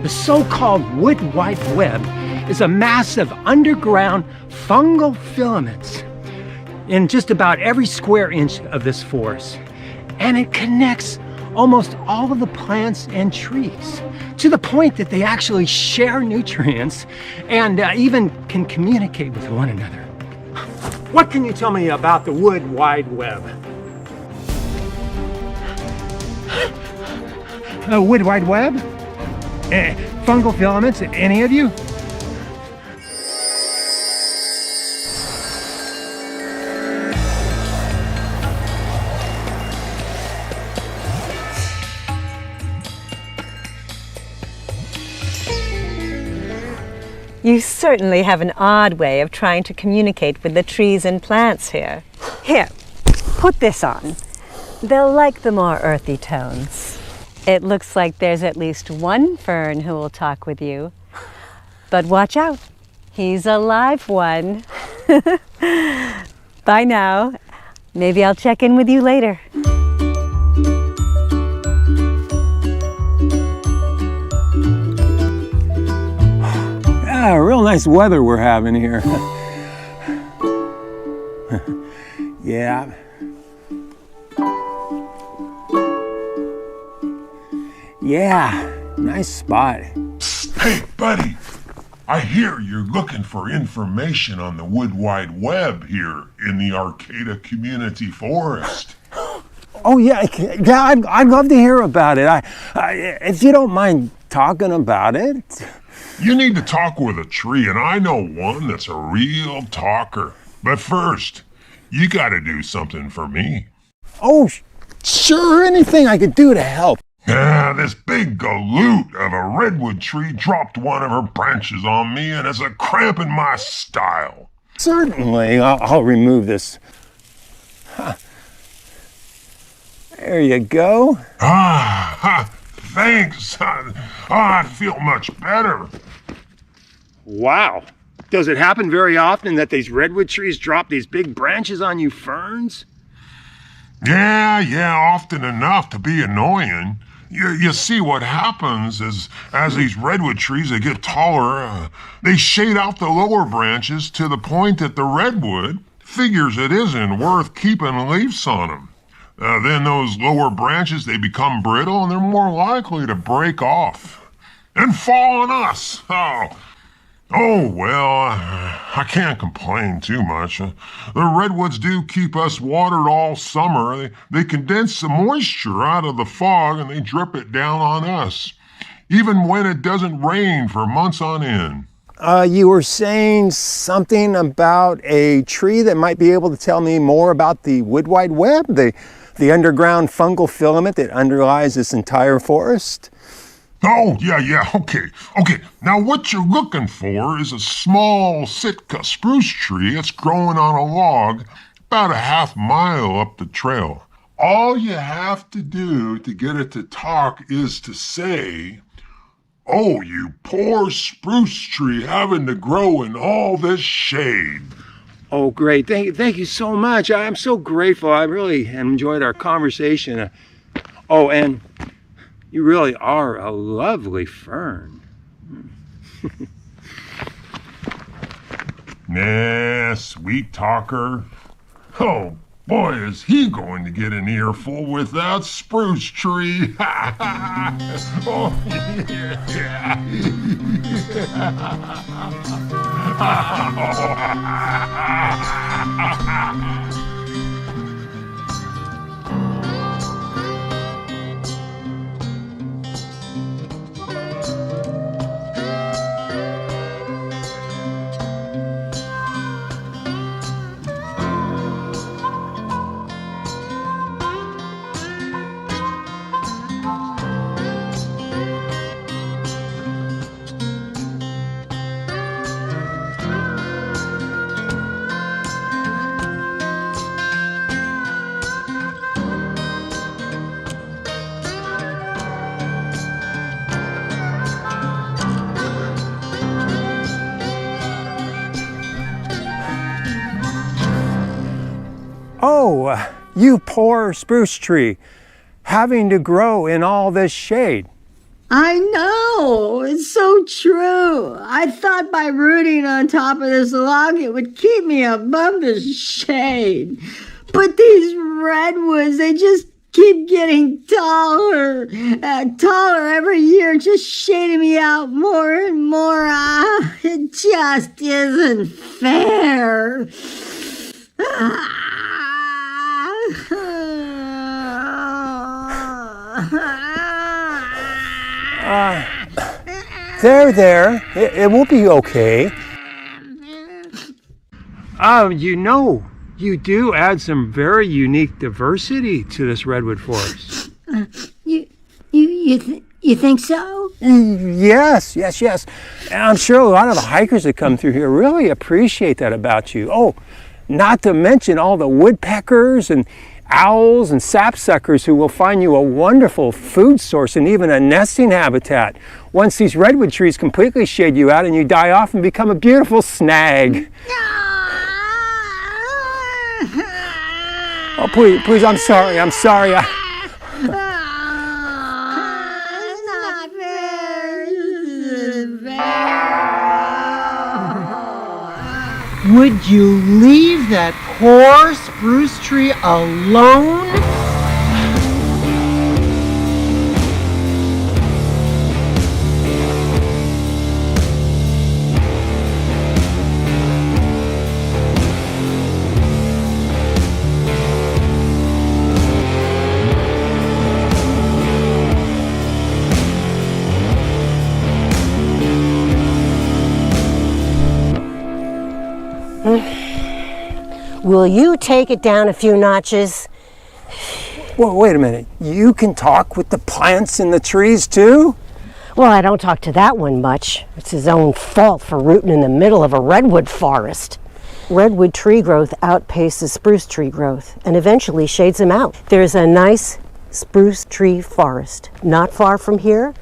The so-called wood wide web is a mass of underground fungal filaments in just about every square inch of this forest. And it connects almost all of the plants and trees to the point that they actually share nutrients and even can communicate with one another. What can you tell me about the wood wide web? Wood wide web? Fungal filaments, any of you? You certainly have an odd way of trying to communicate with the trees and plants here. Here, put this on. They'll like the more earthy tones. It looks like there's at least one fern who will talk with you. But watch out, he's a live one. Bye now. Maybe I'll check in with you later. Real nice weather we're having here. Yeah. Yeah, nice spot. Hey, buddy, I hear you're looking for information on the Wood Wide Web here in the Arcata Community Forest. Oh yeah, I'd love to hear about it. If you don't mind talking about it. You need to talk with a tree, and I know one that's a real talker. But first, you gotta do something for me. Oh, sure, anything I could do to help. This big galoot of a redwood tree dropped one of her branches on me, and it's a cramping my style. Certainly, I'll remove this. Huh. There you go. Thanks. I feel much better. Wow. Does it happen very often that these redwood trees drop these big branches on you ferns? Yeah, often enough to be annoying. You see, what happens is, as these redwood trees, they get taller, they shade out the lower branches to the point that the redwood figures it isn't worth keeping leaves on them. Then those lower branches, they become brittle and they're more likely to break off and fall on us. Oh well, I can't complain too much. The redwoods do keep us watered all summer. They condense the moisture out of the fog and they drip it down on us, even when it doesn't rain for months on end. You were saying something about a tree that might be able to tell me more about the wood wide web, the underground fungal filament that underlies this entire forest? Oh, yeah, okay. Now what you're looking for is a small Sitka spruce tree that's growing on a log about a half-mile up the trail. All you have to do to get it to talk is to say, "Oh, you poor spruce tree having to grow in all this shade." Oh, great. Thank you so much. I'm so grateful. I really enjoyed our conversation. Oh, and you really are a lovely fern. Nah, sweet talker. Oh, boy, is he going to get an earful with that spruce tree. Oh, yeah. Oh, you poor spruce tree, having to grow in all this shade. I know, it's so true. I thought by rooting on top of this log it would keep me above the shade. But these redwoods, they just keep getting taller every year, just shading me out more and more. It just isn't fair. There. It will be okay. You know, you do add some very unique diversity to this redwood forest. You think so? Yes. And I'm sure a lot of the hikers that come through here really appreciate that about you. Oh, not to mention all the woodpeckers and owls and sapsuckers who will find you a wonderful food source and even a nesting habitat once these redwood trees completely shade you out and you die off and become a beautiful snag. Oh, please, I'm sorry. It's not fair. Would you leave that poor spruce tree alone? Will you take it down a few notches? Well, wait a minute. You can talk with the plants and the trees too? Well, I don't talk to that one much. It's his own fault for rooting in the middle of a redwood forest. Redwood tree growth outpaces spruce tree growth and eventually shades them out. There's a nice spruce tree forest not far from here,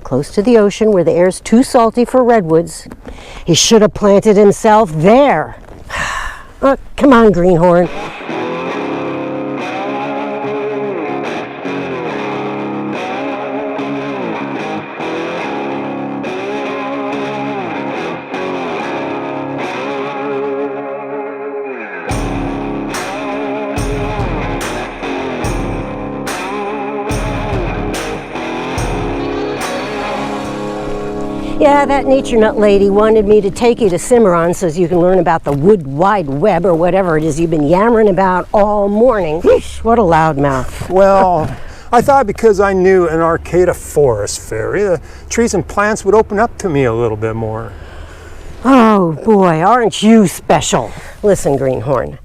close to the ocean where the air's too salty for redwoods. He should have planted himself there. Come on, Greenhorn. Yeah, that nature nut lady wanted me to take you to Cimarron so you can learn about the wood wide web or whatever it is you've been yammering about all morning. Eesh, what a loudmouth. Well, I thought because I knew an Arcata Forest Fairy, the trees and plants would open up to me a little bit more. Oh boy, aren't you special? Listen, Greenhorn,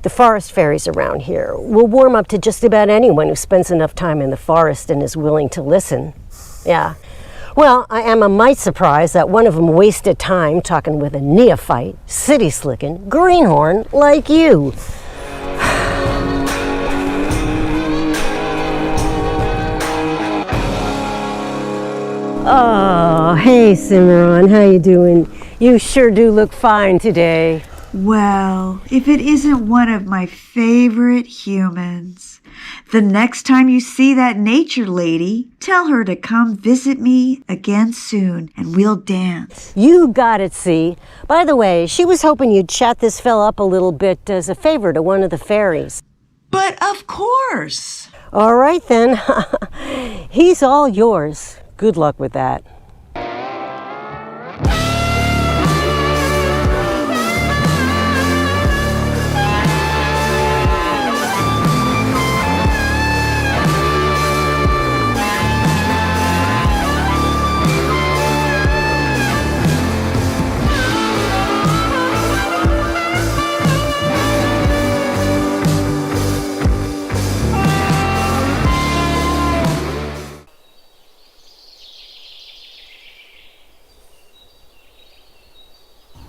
the forest fairies around here will warm up to just about anyone who spends enough time in the forest and is willing to listen. Yeah. Well, I am a mite surprised that one of them wasted time talking with a neophyte, city-slicking greenhorn like you. Oh, hey Cimarron, how you doing? You sure do look fine today. Well, if it isn't one of my favorite humans. The next time you see that nature lady, tell her to come visit me again soon and we'll dance. You got it, see. By the way, she was hoping you'd chat this fella up a little bit as a favor to one of the fairies. But of course. All right then. He's all yours. Good luck with that.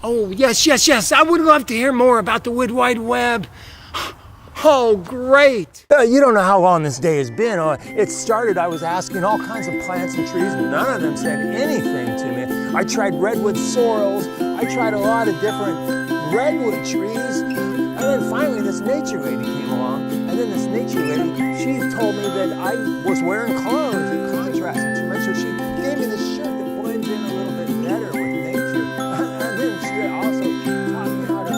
Oh, yes. I would love to hear more about the Wood Wide Web. Oh, great. You don't know how long this day has been. It started, I was asking all kinds of plants and trees, and none of them said anything to me. I tried redwood sorrels. I tried a lot of different redwood trees. And then finally this nature lady came along. And then this nature lady, she told me that I was wearing clothes that contrasted too much, so she gave me this shirt that blends in a little bit better with nature. And then she also taught me how to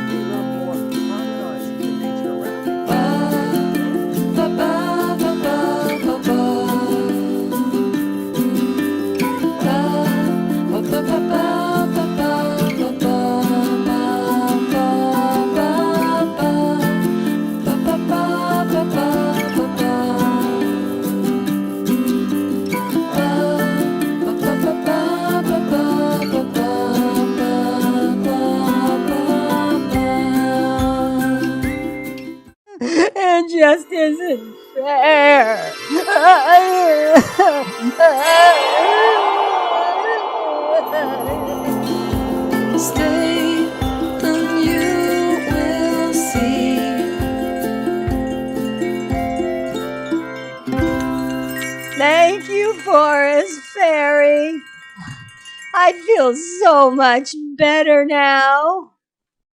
be a little more harmonized with the nature around me. It just isn't fair. Stay and you will see. Thank you, Forest Fairy. I feel so much better now.